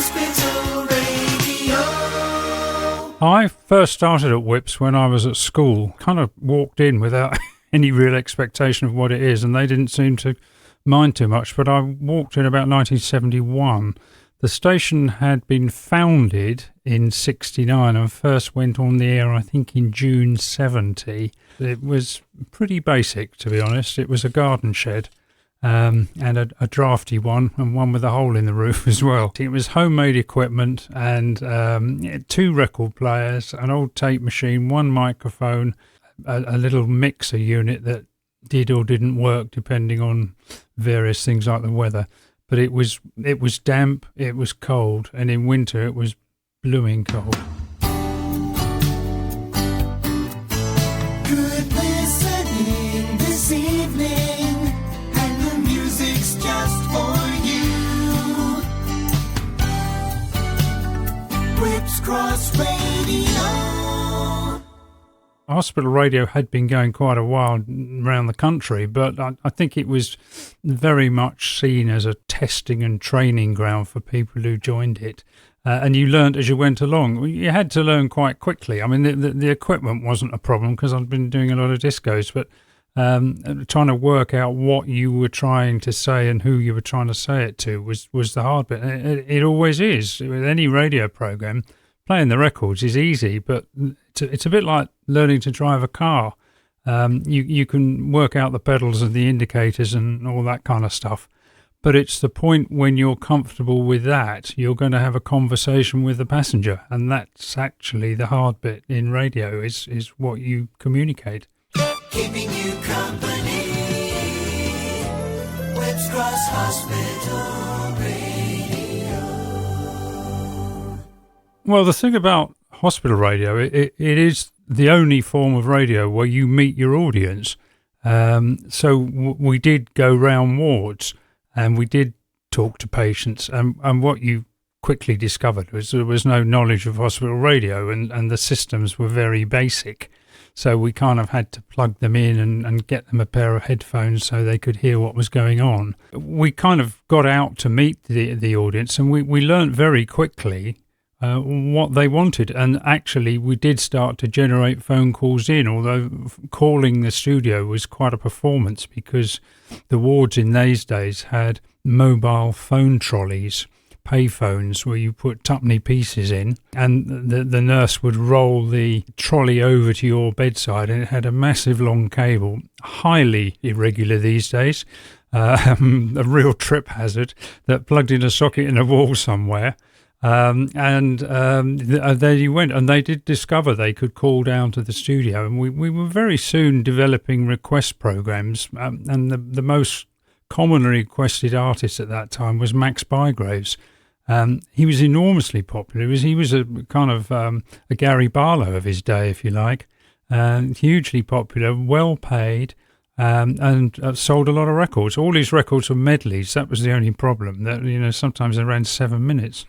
Hospital Radio. I first started at Whips when I was at school. Kind of walked in without any real expectation of what it is, and they didn't seem to mind too much. But I walked in about 1971. The station had been founded in 69 and first went on the air, I think, in June 70. It was pretty basic, to be honest. It was a garden shed. And a drafty one, and one with a hole in the roof as well. It was homemade equipment and 2 record players, an old tape machine, 1 microphone, a little mixer unit that did or didn't work depending on various things like the weather. But it was damp, it was cold, and in winter it was blooming cold. Good listening this evening, and the music's just for you. Whips Cross Radio. Hospital radio had been going quite a while around the country, but I think it was very much seen as a testing and training ground for people who joined it. And you learnt as you went along. You had to learn quite quickly. I mean, the equipment wasn't a problem because I'd been doing a lot of discos, but trying to work out what you were trying to say and who you were trying to say it to was the hard bit. It always is with any radio program. Playing the records is easy, but it's a bit like learning to drive a car. You can work out the pedals and the indicators and all that kind of stuff. But it's the point when you're comfortable with that, you're going to have a conversation with the passenger. And that's actually the hard bit in radio is what you communicate. Keeping you company. Whips Cross Hospital Radio. Well, the thing about hospital radio, it is the only form of radio where you meet your audience. So we did go round wards and we did talk to patients. And what you quickly discovered was there was no knowledge of hospital radio and the systems were very basic. So we kind of had to plug them in and get them a pair of headphones so they could hear what was going on. We kind of got out to meet the audience and we learned very quickly what they wanted, and actually we did start to generate phone calls in, although calling the studio was quite a performance because the wards in those days had mobile phone trolleys, payphones, where you put tuppenny pieces in and the nurse would roll the trolley over to your bedside, and it had a massive long cable, highly irregular these days, a real trip hazard that plugged in a socket in a wall somewhere. There you went, and they did discover they could call down to the studio, and we were very soon developing request programs, and the most commonly requested artist at that time was Max Bygraves. He was enormously popular. He was a kind of a Gary Barlow of his day, if you like, hugely popular, well paid, and sold a lot of records. All his records were medleys. That was the only problem. That sometimes they ran 7 minutes.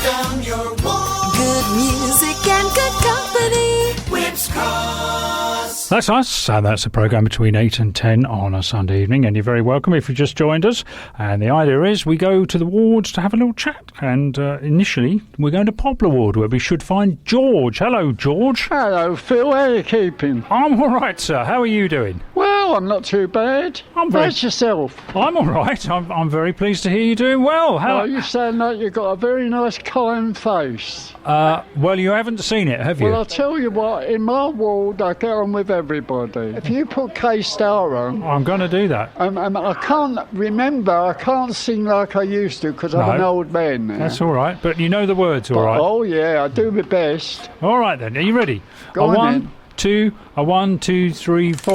Down your wall. Good music and good company. Whips Cross. That's us, and that's a programme between 8 and 10 on a Sunday evening, and you're very welcome if you just joined us. And the idea is we go to the wards to have a little chat, and initially we're going to Poplar Ward, where we should find George. Hello, George. Hello, Phil. How are you keeping? I'm all right, sir. How are you doing? Well, I'm not too bad. How's yourself? I'm all right. I'm very pleased to hear you doing well. Well, you sound like you've got a very nice, kind face. Well, you haven't seen it, have you? Well, I'll tell you what, in my ward, I get on with everybody. If you put K-Star on... I'm going to do that. I can't sing like I used to because I'm an old man now. That's all right, but you know the words all right. Oh, yeah, I do my best. All right, then. Are you ready? Go on, then. A 1, 2, 3, 4.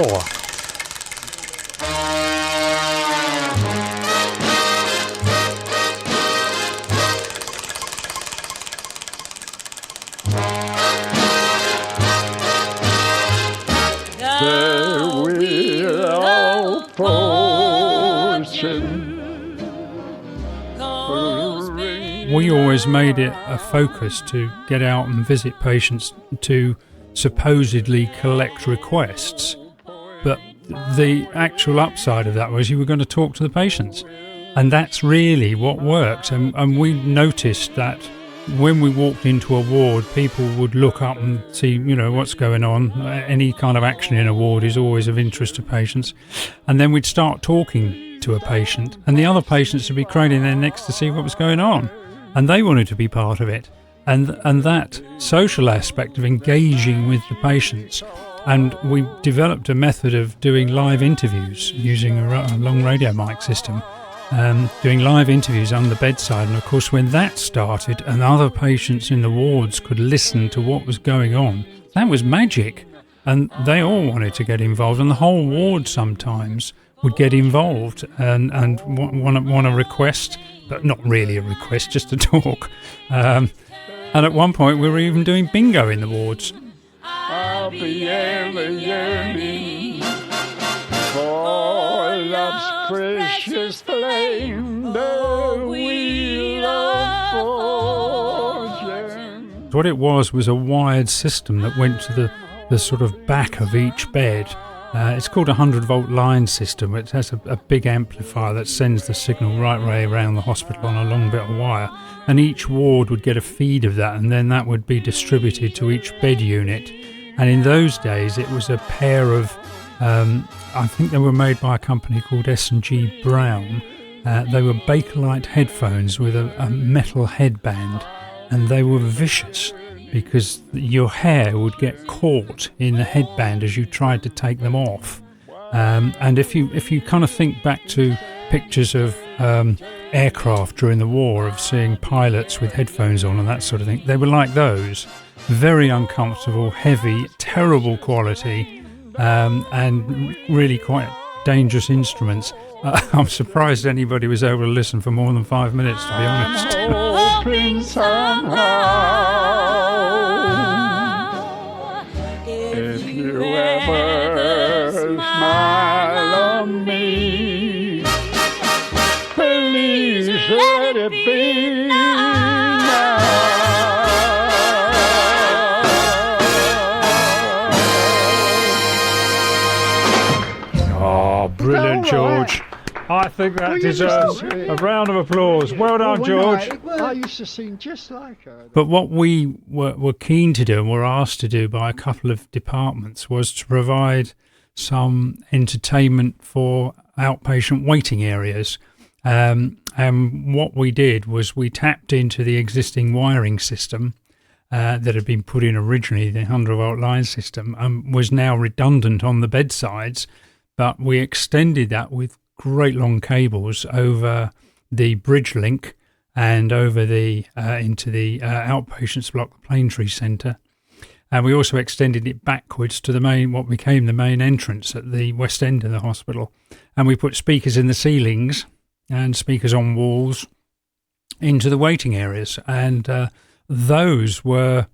We always made it a focus to get out and visit patients to supposedly collect requests, but the actual upside of that was you were going to talk to the patients. And that's really what works. And we noticed that when we walked into a ward, people would look up and see, what's going on. Any kind of action in a ward is always of interest to patients. And then we'd start talking to a patient, and the other patients would be craning their necks to see what was going on. And they wanted to be part of it. And that social aspect of engaging with the patients. And we developed a method of doing live interviews using a long radio mic system. Doing live interviews on the bedside, and of course when that started and other patients in the wards could listen to what was going on, that was magic, and they all wanted to get involved, and the whole ward sometimes would get involved and want to request, but not really a request, just to talk. And at one point we were even doing bingo in the wards. I'll be ever yearning for love's precious flame, the wheel of fortune. What it was a wired system that went to the sort of back of each bed. It's called a 100-volt line system. It has a big amplifier that sends the signal right way around the hospital on a long bit of wire. And each ward would get a feed of that, and then that would be distributed to each bed unit. And in those days, it was a pair of, I think they were made by a company called S&G Brown. They were Bakelite headphones with a metal headband, and they were vicious because your hair would get caught in the headband as you tried to take them off. And if you kind of think back to pictures of aircraft during the war, of seeing pilots with headphones on and that sort of thing, they were like those. Very uncomfortable, heavy, terrible quality, and really quite dangerous instruments. I'm surprised anybody was able to listen for more than 5 minutes, to be honest. Hoping somehow, if you ever smile on me, please let it be now. Oh, brilliant, George. I think that deserves a round of applause. Well done, George. I used to sing just like her. But what we were keen to do and were asked to do by a couple of departments was to provide some entertainment for outpatient waiting areas. And what we did was we tapped into the existing wiring system that had been put in originally, the 100-volt line system, and was now redundant on the bedsides. But we extended that with great long cables over the bridge link and over the into the outpatients block, the Plaintree Centre. And we also extended it backwards to the main, what became the main entrance at the west end of the hospital. And we put speakers in the ceilings and speakers on walls into the waiting areas. And those were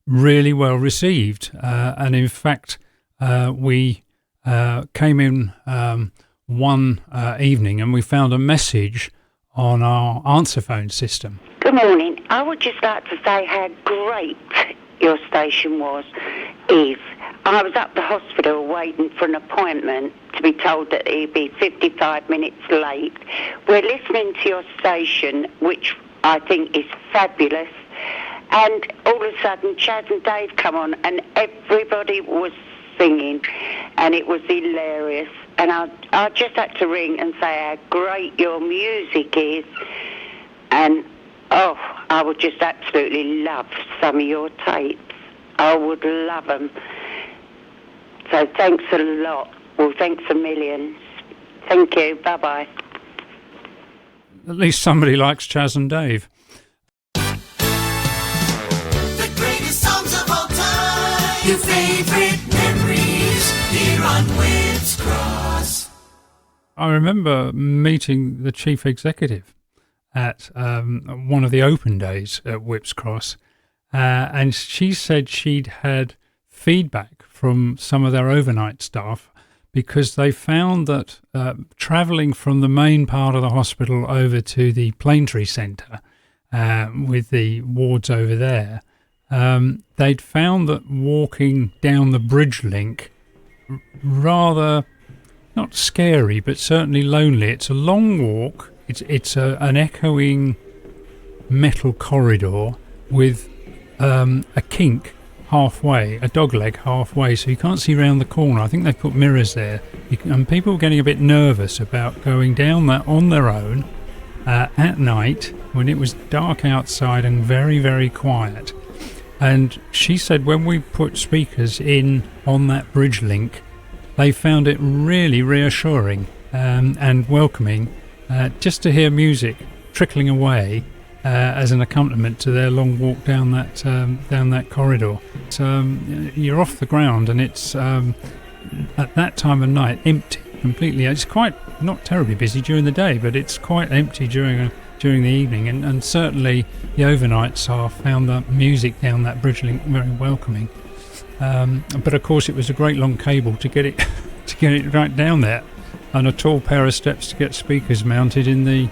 really well received. And in fact, we came in one evening and we found a message on our answer phone system. Good morning. I would just like to say how great your station is. I was up the hospital waiting for an appointment to be told that it'd be 55 minutes late. We're listening to your station, which I think is fabulous. And all of a sudden, Chaz and Dave come on and everybody was singing, and it was hilarious. And I just had to ring and say how great your music is. And, I would just absolutely love some of your tapes. I would love them. So thanks a lot. Well, thanks a million. Thank you. Bye-bye. At least somebody likes Chaz and Dave. The greatest songs of all time. Your favorite memories here on Whips Cross. I remember meeting the chief executive at one of the open days at Whips Cross, and she said she'd had feedback from some of their overnight staff because they found that travelling from the main part of the hospital over to the Plaintree Centre with the wards over there, they'd found that walking down the bridge link rather, not scary, but certainly lonely. It's a long walk. It's an echoing metal corridor with a kink halfway, a dogleg halfway, so you can't see round the corner. I think they've put mirrors there, and people were getting a bit nervous about going down that on their own at night when it was dark outside and very, very quiet. And she said when we put speakers in on that bridge link, they found it really reassuring and welcoming just to hear music trickling away as an accompaniment to their long walk down that corridor. So you're off the ground, and it's at that time of night empty completely. It's quite not terribly busy during the day, but it's quite empty during the evening, and certainly the overnight staff found the music down that bridge link very welcoming. But of course, it was a great long cable to get it right down there, and a tall pair of steps to get speakers mounted in the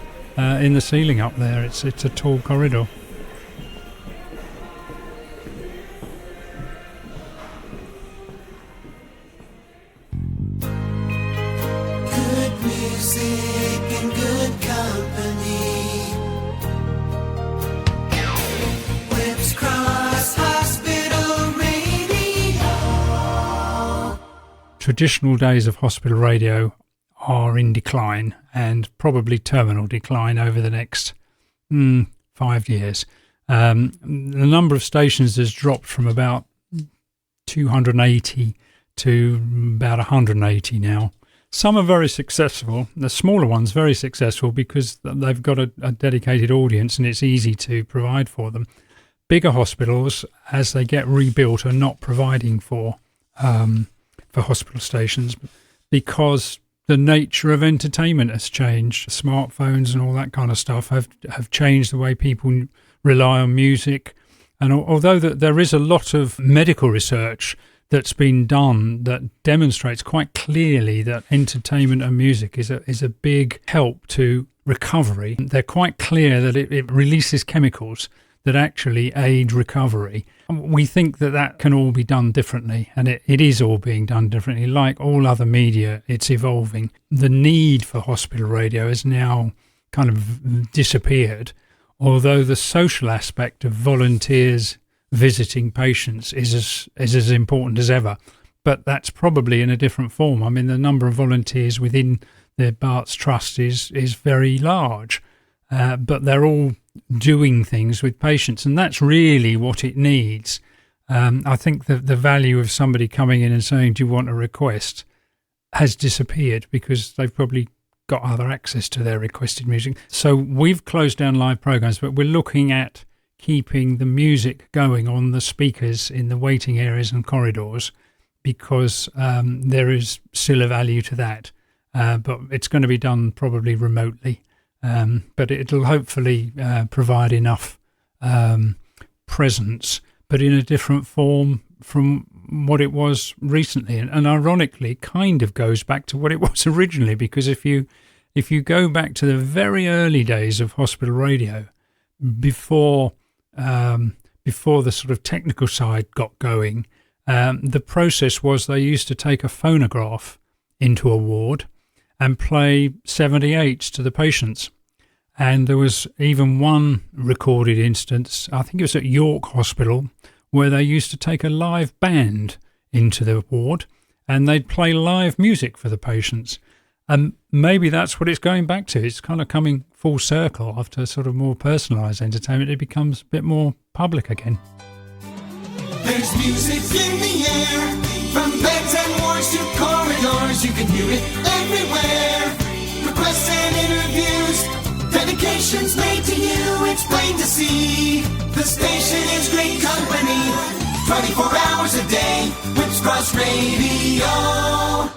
ceiling up there. It's a tall corridor. Good music and good company. Whips Cross Hospital Radio. Traditional days of hospital radio are in decline, and probably terminal decline over the next 5 years. The number of stations has dropped from about 280 to about 180 now. Some are very successful. The smaller ones very successful because they've got a dedicated audience and it's easy to provide for them. Bigger hospitals, as they get rebuilt, are not providing for hospital stations because the nature of entertainment has changed. Smartphones and all that kind of stuff have changed the way people rely on music. And although there is a lot of medical research that's been done that demonstrates quite clearly that entertainment and music is a big help to recovery, they're quite clear that it releases chemicals that actually aid recovery. We think that can all be done differently, and it is all being done differently. Like all other media, it's evolving. The need for hospital radio has now kind of disappeared, although the social aspect of volunteers visiting patients is as important as ever. But that's probably in a different form. I mean, the number of volunteers within the Barts Trust is very large, but they're all doing things with patients, and that's really what it needs. I think that the value of somebody coming in and saying, do you want a request, has disappeared because they've probably got other access to their requested music. So we've closed down live programs, but we're looking at keeping the music going on the speakers in the waiting areas and corridors because there is still a value to that. But it's going to be done probably remotely. But it'll hopefully provide enough presence, but in a different form from what it was recently. And ironically, it kind of goes back to what it was originally, because if you go back to the very early days of hospital radio, before the sort of technical side got going, the process was they used to take a phonograph into a ward and play 78s to the patients. And there was even one recorded instance, I think it was at York Hospital, where they used to take a live band into the ward and they'd play live music for the patients. And maybe that's what it's going back to. It's kind of coming full circle after sort of more personalised entertainment. It becomes a bit more public again. There's music in the air, from beds and wards to corridors. You can hear it everywhere. Requests and interviews, dedications made to you. It's plain to see. The station is great company, 24 hours a day. Whips Cross Radio.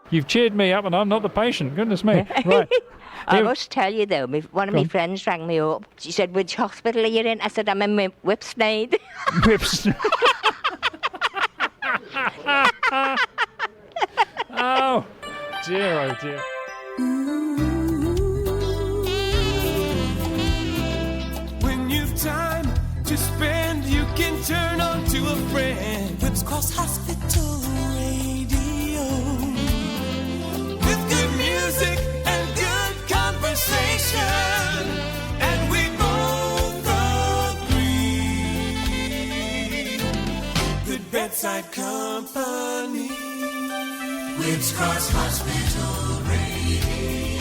You've cheered me up and I'm not the patient. Goodness me. Right. I must tell you though, one of my friends rang me up. She said, which hospital are you in? I said, I'm in Whipsnade. Whipsnade. Oh dear, oh dear. When you've time to spend, you can turn on to a friend. Whips Cross Hospital Radio. With good music and good conversation. Bedside Company. Whips Cross Hospital Radio.